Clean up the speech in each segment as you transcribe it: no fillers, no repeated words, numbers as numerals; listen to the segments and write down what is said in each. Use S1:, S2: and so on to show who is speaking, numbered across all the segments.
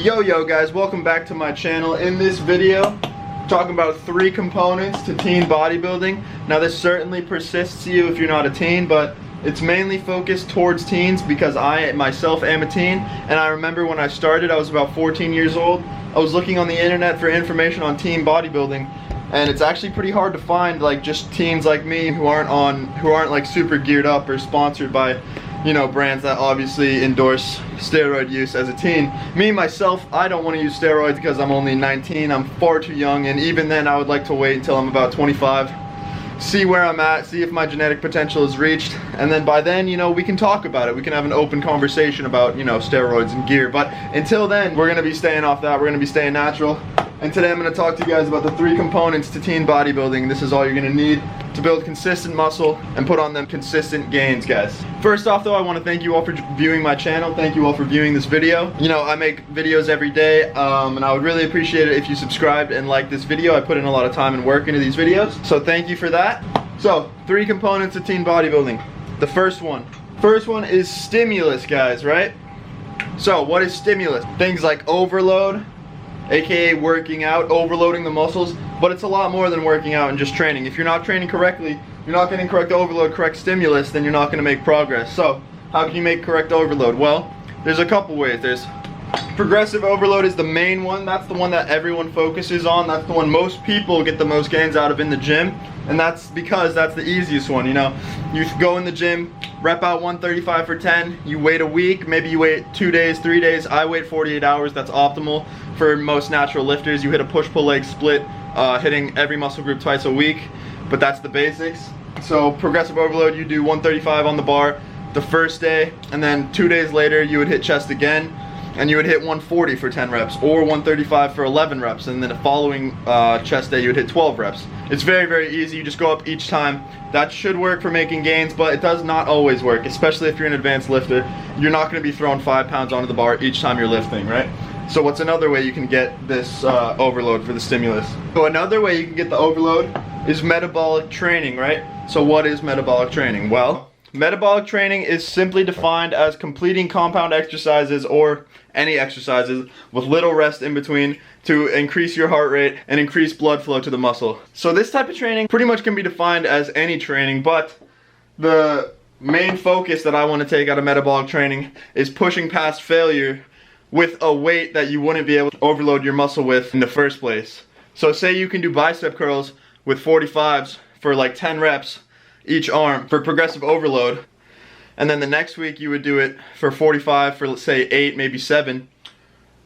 S1: Yo guys, welcome back to my channel. In this video, talking about 3 components to teen bodybuilding. Now this certainly persists to you if you're not a teen, but it's mainly focused towards teens because I myself am a teen, and I remember when I started I was about 14 years old. I was looking on the internet for information on teen bodybuilding, and it's actually pretty hard to find like just teens like me who aren't like super geared up or sponsored by, you know, brands that obviously endorse steroid use as a teen. Me, myself, I don't want to use steroids because I'm only 19. I'm far too young, and even then I would like to wait until I'm about 25. See where I'm at, see if my genetic potential is reached, and then by then, you know, we can talk about it. We can have an open conversation about, you know, steroids and gear. But until then, we're going to be staying off that. We're going to be staying natural. And today I'm going to talk to you guys about the 3 components to teen bodybuilding. This is all you're going to need to build consistent muscle and put on them consistent gains, guys. First off though, I want to thank you all for viewing my channel. Thank you all for viewing this video. You know, I make videos every day, and I would really appreciate it if you subscribed and liked this video. I put in a lot of time and work into these videos, so thank you for that. So, 3 components of teen bodybuilding. The first one is stimulus, guys, right? So, what is stimulus? Things like overload, aka working out, overloading the muscles, but it's a lot more than working out and just training. If you're not training correctly, you're not getting correct overload, correct stimulus, then you're not going to make progress. So, how can you make correct overload? Well, there's a couple ways. There's progressive overload is the main one. That's the one that everyone focuses on. That's the one most people get the most gains out of in the gym, and that's because that's the easiest one. You know, you go in the gym, rep out 135 for 10, you wait a week, maybe you wait 2 days, 3 days. I wait 48 hours. That's optimal for most natural lifters. You hit a push-pull leg split, hitting every muscle group twice a week, but that's the basics. So progressive overload, you do 135 on the bar the first day, and then 2 days later you would hit chest again, and you would hit 140 for 10 reps, or 135 for 11 reps, and then the following chest day you would hit 12 reps. It's very, very easy. You just go up each time. That should work for making gains, but it does not always work, especially if you're an advanced lifter. You're not going to be throwing 5 pounds onto the bar each time you're lifting, right? So what's another way you can get this overload for the stimulus? So another way you can get the overload is metabolic training, right? So what is metabolic training? Well, metabolic training is simply defined as completing compound exercises or any exercises with little rest in between to increase your heart rate and increase blood flow to the muscle. So this type of training pretty much can be defined as any training, but the main focus that I want to take out of metabolic training is pushing past failure with a weight that you wouldn't be able to overload your muscle with in the first place. So say you can do bicep curls with 45s for like 10 reps each arm for progressive overload, and then the next week you would do it for 45 for, let's say, 8, maybe 7.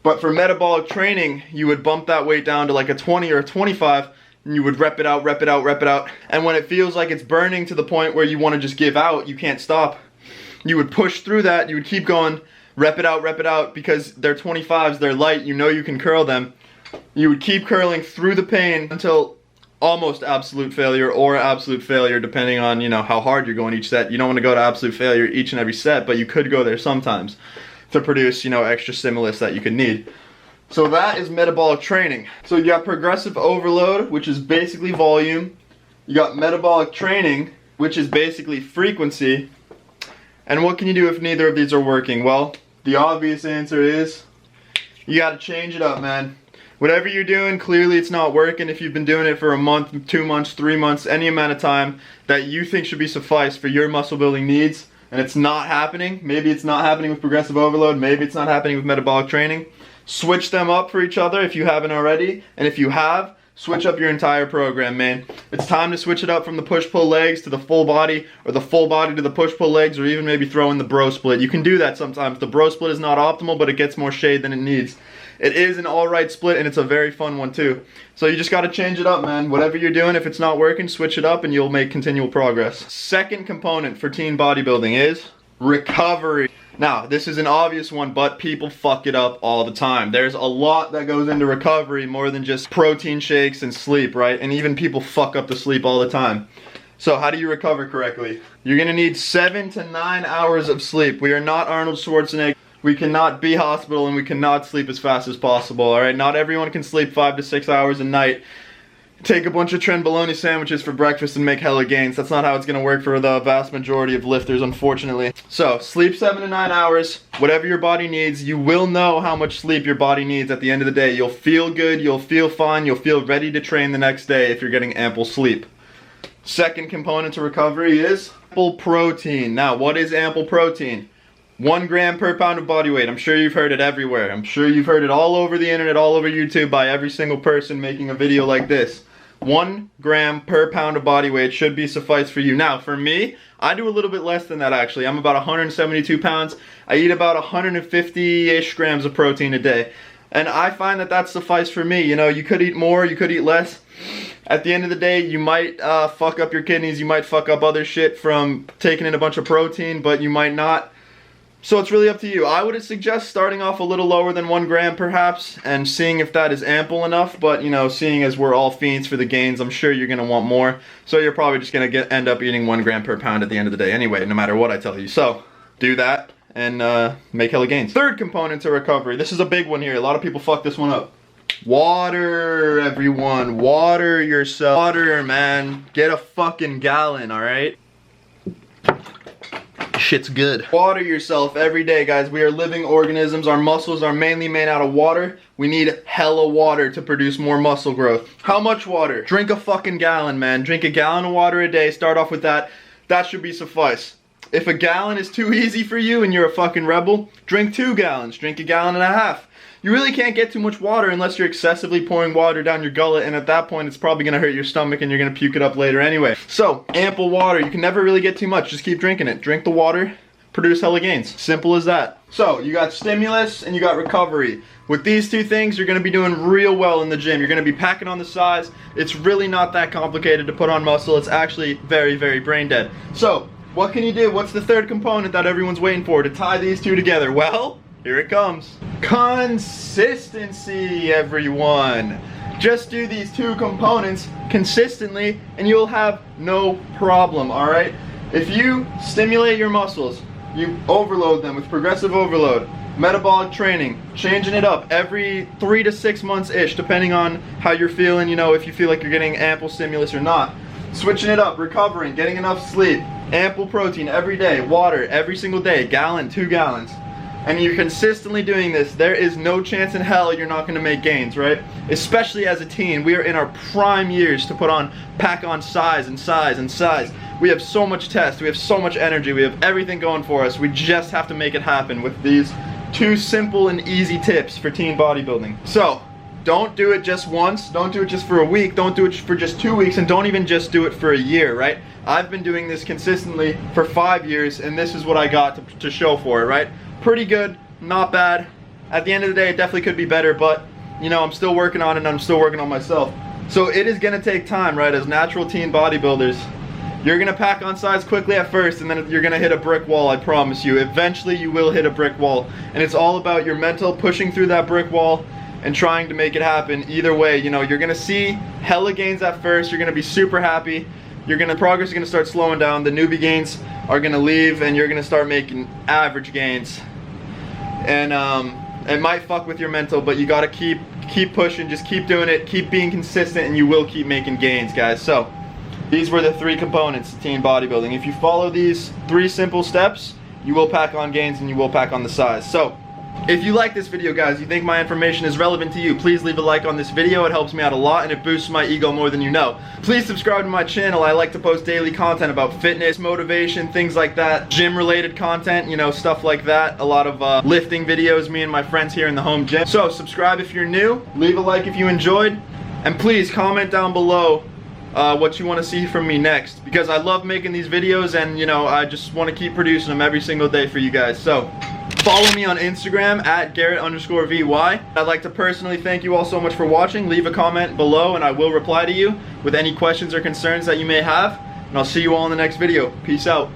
S1: But for metabolic training, you would bump that weight down to like a 20 or a 25, and you would rep it out, rep it out, rep it out. And when it feels like it's burning to the point where you want to just give out, you can't stop, you would push through that, you would keep going, rep it out, because they're 25s, they're light, you know you can curl them. You would keep curling through the pain until almost absolute failure or absolute failure, depending on, you know, how hard you're going each set. You don't want to go to absolute failure each and every set, but you could go there sometimes to produce, you know, extra stimulus that you could need. So that is metabolic training. So you got progressive overload, which is basically volume. You got metabolic training, which is basically frequency. And what can you do if neither of these are working? Well, the obvious answer is you got to change it up, man. Whatever you're doing, clearly it's not working. If you've been doing it for a month, 2 months, 3 months, any amount of time that you think should be suffice for your muscle building needs, and it's not happening, maybe it's not happening with progressive overload, maybe it's not happening with metabolic training, switch them up for each other if you haven't already, and if you have, switch up your entire program, man. It's time to switch it up from the push-pull legs to the full body, or the full body to the push-pull legs, or even maybe throw in the bro split. You can do that sometimes. The bro split is not optimal, but it gets more shade than it needs. It is an alright split, and it's a very fun one too. So you just got to change it up, man. Whatever you're doing, if it's not working, switch it up and you'll make continual progress. Second component for teen bodybuilding is recovery. Now, this is an obvious one, but people fuck it up all the time. There's a lot that goes into recovery, more than just protein shakes and sleep, right? And even people fuck up the sleep all the time. So how do you recover correctly? You're gonna need 7 to 9 hours of sleep. We are not Arnold Schwarzenegger. We cannot be hospital, and we cannot sleep as fast as possible, alright? Not everyone can sleep 5 to 6 hours a night. take a bunch of trenbolone sandwiches for breakfast and make hella gains. That's not how it's gonna work for the vast majority of lifters, unfortunately. So, sleep 7 to 9 hours, whatever your body needs. You will know how much sleep your body needs at the end of the day. You'll feel good, you'll feel fine, you'll feel ready to train the next day if you're getting ample sleep. Second component to recovery is ample protein. Now, what is ample protein? 1 gram per pound of body weight. I'm sure you've heard it everywhere. I'm sure you've heard it all over the internet, all over YouTube by every single person making a video like this. 1 gram per pound of body weight should be suffice for you. Now, for me, I do a little bit less than that actually. I'm about 172 pounds. I eat about 150-ish grams of protein a day. And I find that that's suffice for me. You know, you could eat more, you could eat less. At the end of the day, you might fuck up your kidneys, you might fuck up other shit from taking in a bunch of protein, but you might not. So it's really up to you. I would suggest starting off a little lower than 1 gram perhaps and seeing if that is ample enough, but you know, seeing as we're all fiends for the gains, I'm sure you're gonna want more. So you're probably just gonna end up eating 1 gram per pound at the end of the day anyway, no matter what I tell you. So do that and make hella gains. Third component to recovery. This is a big one here. A lot of people fuck this one up. Water, everyone. Water yourself. Water, man. Get a fucking gallon, alright? Shit's good. Water yourself every day, guys. We are living organisms. Our muscles are mainly made out of water. We need hella water to produce more muscle growth. How much water? Drink a fucking gallon, man. Drink a gallon of water a day. Start off with that. That should be suffice. If a gallon is too easy for you and you're a fucking rebel, drink 2 gallons. Drink 1.5 gallons. You really can't get too much water unless you're excessively pouring water down your gullet, and at that point it's probably gonna hurt your stomach and you're gonna puke it up later anyway. So, ample water. You can never really get too much. Just keep drinking it. Drink the water, produce hella gains. Simple as that. So, you got stimulus and you got recovery. With these 2 things, you're gonna be doing real well in the gym. You're gonna be packing on the size. It's really not that complicated to put on muscle. It's actually very, very brain dead. So, what can you do? What's the third component that everyone's waiting for to tie these 2 together? Well, here it comes. Consistency, everyone. Just do these 2 components consistently and you'll have no problem, alright? If you stimulate your muscles, you overload them with progressive overload, metabolic training, changing it up every 3 to 6 months-ish, depending on how you're feeling, you know, if you feel like you're getting ample stimulus or not. Switching it up, recovering, getting enough sleep, ample protein every day, water every single day, gallon, 2 gallons. And you're consistently doing this, there is no chance in hell you're not going to make gains, right? Especially as a teen. We are in our prime years to pack on size and size and size. We have so much test, we have so much energy, we have everything going for us. We just have to make it happen with these 2 simple and easy tips for teen bodybuilding. So, don't do it just once, don't do it just for a week, don't do it for just 2 weeks, and don't even just do it for a year, right? I've been doing this consistently for 5 years, and this is what I got to show for it, right? Pretty good, not bad. At the end of the day, it definitely could be better, but you know, I'm still working on it and I'm still working on myself. So it is gonna take time, right? As natural teen bodybuilders, you're gonna pack on size quickly at first and then you're gonna hit a brick wall, I promise you. Eventually you will hit a brick wall, and it's all about your mental pushing through that brick wall and trying to make it happen. Either way, you know, you're gonna see hella gains at first, you're gonna be super happy. Progress is gonna start slowing down, the newbie gains are gonna leave and you're gonna start making average gains. And it might fuck with your mental, but you gotta keep pushing, just keep doing it, keep being consistent, and you will keep making gains, guys. So, these were the 3 components to teen bodybuilding. If you follow these 3 simple steps, you will pack on gains and you will pack on the size. So, if you like this video, guys, you think my information is relevant to you, please leave a like on this video. It helps me out a lot and it boosts my ego more than you know. Please subscribe to my channel. I like to post daily content about fitness, motivation, things like that, gym related content, you know, stuff like that. A lot of lifting videos, me and my friends here in the home gym. So subscribe if you're new, leave a like if you enjoyed, and please comment down below what you want to see from me next, because I love making these videos and you know, I just want to keep producing them every single day for you guys. So follow me on Instagram at Garrett_VY. I'd like to personally thank you all so much for watching. Leave a comment below and I will reply to you with any questions or concerns that you may have. And I'll see you all in the next video. Peace out.